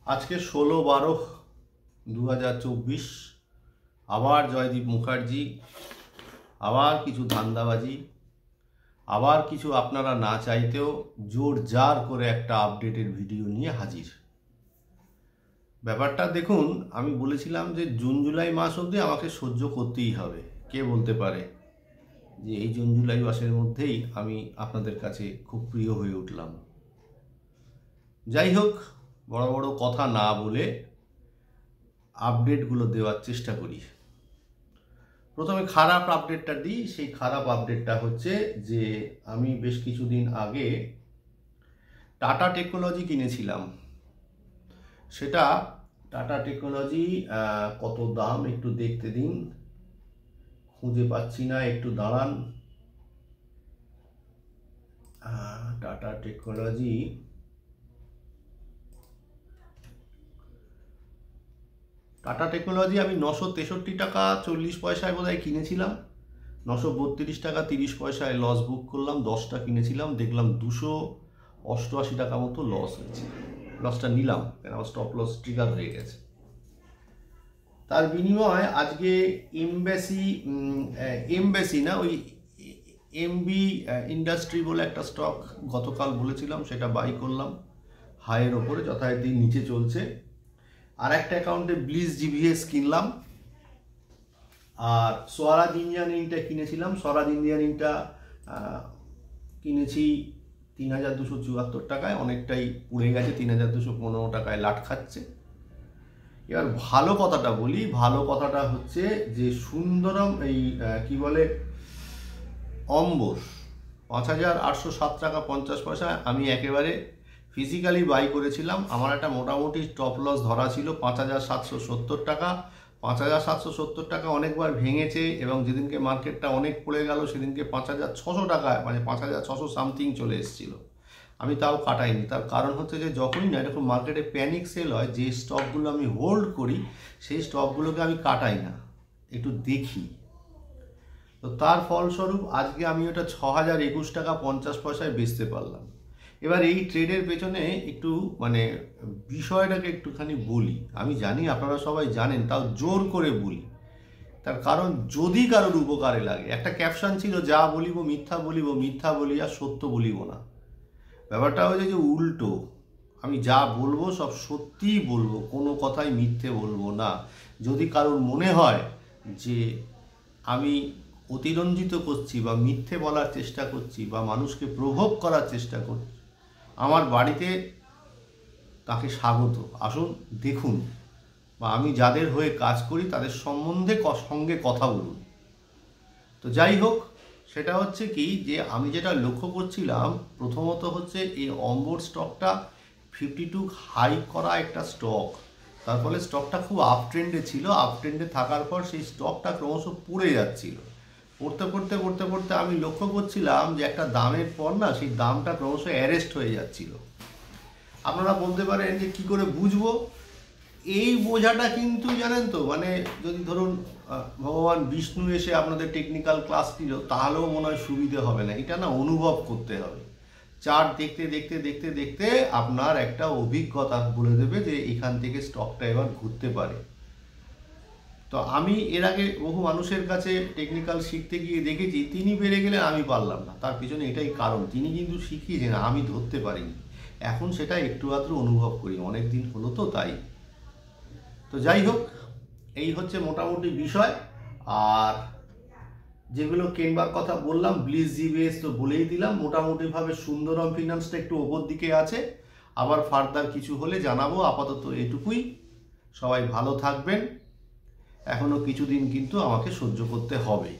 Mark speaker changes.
Speaker 1: আজকে 16/12/2024 আবার জয়দীপ মুখার্জি, আবার কিছু ধান্দাবাজি, আবার কিছু আপনারা না চাইতেও জোর জার করে একটা আপডেটের ভিডিও নিয়ে হাজির। ব্যাপারটা দেখুন, আমি বলেছিলাম যে জুন জুলাই মাস অবধি আমাকে সহ্য করতেই হবে। কে বলতে পারে যে এই জুন জুলাই মাসের মধ্যেই আমি আপনাদের কাছে খুব প্রিয় হয়ে উঠলাম। যাই হোক, বড় বড় কথা না বলে আপডেটগুলো দেওয়ার চেষ্টা করি। প্রথমে খারাপ আপডেটটা দিই। সেই খারাপ আপডেটটা হচ্ছে যে আমি বেশ কিছুদিন আগে টাটা টেকনোলজি কিনেছিলাম। সেটা টাটা টেকনোলজি কত দাম একটু দেখতে দিন, খুঁজে পাচ্ছি না, একটু দাঁড়ান। টাটা টেকনোলজি আমি 963 টাকা 40 পয়সায় বোধহয় কিনেছিলাম। 932 টাকা 30 পয়সায় লস বুক করলাম। 10টা কিনেছিলাম, দেখলাম 288 টাকা মতো লস হয়েছে। লসটা নিলাম, কেন আমার স্টপ লস ট্রিগার হয়ে গেছে। তার বিনিময়ে আজকে এমবেসি না, ওই এমবি ইন্ডাস্ট্রি বলে একটা স্টক গতকাল বলেছিলাম, সেটা বাই করলাম হাইয়ের ওপরে, যথারীতি নিচে চলছে। আর একটা অ্যাকাউন্টে ব্লিজ জিভিএস কিনলাম। আর স্বরাজ ইঞ্জিনিয়ারিংটা কিনেছিলাম। স্বরাজ ইঞ্জিনিয়ারিংটা কিনেছি 3274 টাকায়, অনেকটাই পুড়ে গেছে, 3215 টাকায় লাট খাচ্ছে। এবার ভালো কথাটা বলি। ভালো কথাটা হচ্ছে যে সুন্দরম এই কি বলে অম্বর 5807 টাকা 50 পয়সায় আমি একেবারে ফিজিক্যালি বাই করেছিলাম। আমার একটা মোটামুটি টপ লস ধরা ছিল 5770 টাকা। 5770 টাকা অনেকবার ভেঙেছে এবং যেদিনকে মার্কেটটা অনেক পড়ে গেল সেদিনকে 5600 টাকায়, মানে 5600 সামথিং চলে এসেছিল। আমি তাও কাটাইনি। তার কারণ হচ্ছে যে যখনই না এরকম মার্কেটে প্যানিক সেল হয়, যে স্টকগুলো আমি হোল্ড করি সেই স্টকগুলোকে আমি কাটাই না, একটু দেখি। তো তার ফলস্বরূপ আজকে আমি ওটা 6021 টাকা 50 পয়সায় বেচতে পারলাম। এবার এই ট্রেডের পেছনে একটু মানে বিষয়টাকে একটুখানি বলি। আমি জানি আপনারা সবাই জানেন, তাও জোর করে বলি। তার কারণ যদি কারোর উপকারে লাগে। একটা ক্যাপশন ছিল, যা বলিব মিথ্যা বলিব, মিথ্যা বলি আর সত্য বলিব না। ব্যাপারটা হচ্ছে যে উল্টো। আমি যা বলবো সব সত্যিই বলবো, কোনো কথাই মিথ্যে বলবো না। যদি কারোর মনে হয় যে আমি অতিরঞ্জিত করছি বা মিথ্যে বলার চেষ্টা করছি বা মানুষকে প্রভোগ করার চেষ্টা করছি, আমার বাড়িতে তাকে স্বাগত, আসুন দেখুন, বা আমি যাদের হয়ে কাজ করি তাদের সম্বন্ধে সঙ্গে কথা বলুন। তো যাই হোক, সেটা হচ্ছে কি যে আমি যেটা লক্ষ্য করছিলাম, প্রথমত হচ্ছে এই অম্বর স্টকটা 52 হাই করা একটা স্টক। তার ফলে স্টকটা খুব আপ ট্রেন্ডে ছিল। আপ ট্রেন্ডে থাকার পর সেই স্টকটা ক্রমশ পড়ে যাচ্ছিল। পড়তে পড়তে পড়তে পড়তে আমি লক্ষ্য করছিলাম যে একটা দামের পর না সেই দামটা ক্রমশ অ্যারেস্ট হয়ে যাচ্ছিল। আপনারা বলতে পারেন যে কী করে বুঝবো? এই বোঝাটা কিন্তু জানেন তো, মানে যদি ধরুন ভগবান বিষ্ণু এসে আপনাদের টেকনিক্যাল ক্লাস দিল, তাহলেও মনে হয় সুবিধে হবে না। এটা না অনুভব করতে হবে। চার্ট দেখতে দেখতে দেখতে দেখতে আপনার একটা অভিজ্ঞতা বলে দেবে যে এখান থেকে স্টকটা এবার ঘুরতে পারে। তো আমি এর আগে বহু মানুষের কাছে টেকনিক্যাল শিখতে গিয়ে দেখেছি, তিনি পেরে গেলেন, আমি পারলাম না। তার পিছনে এটাই কারণ, তিনি কিন্তু শিখিয়েছেন, আমি ধরতে পারিনি। এখন সেটা একটু আধটু অনুভব করি, অনেক দিন হলো তো, তাই। তো যাই হোক, এই হচ্ছে মোটামুটি বিষয়। আর যেগুলো কেনবার কথা বললাম, ব্লিজ জিভিএস তো বলেই দিলাম। মোটামুটিভাবে সুন্দরম ফিনান্সটা একটু ওপর দিকে আছে। আবার ফার্দার কিছু হলে জানাবো। আপাতত এটুকুই। সবাই ভালো থাকবেন। এখনো কিছুদিন কিন্তু আমাকে সহ্য করতে হবে।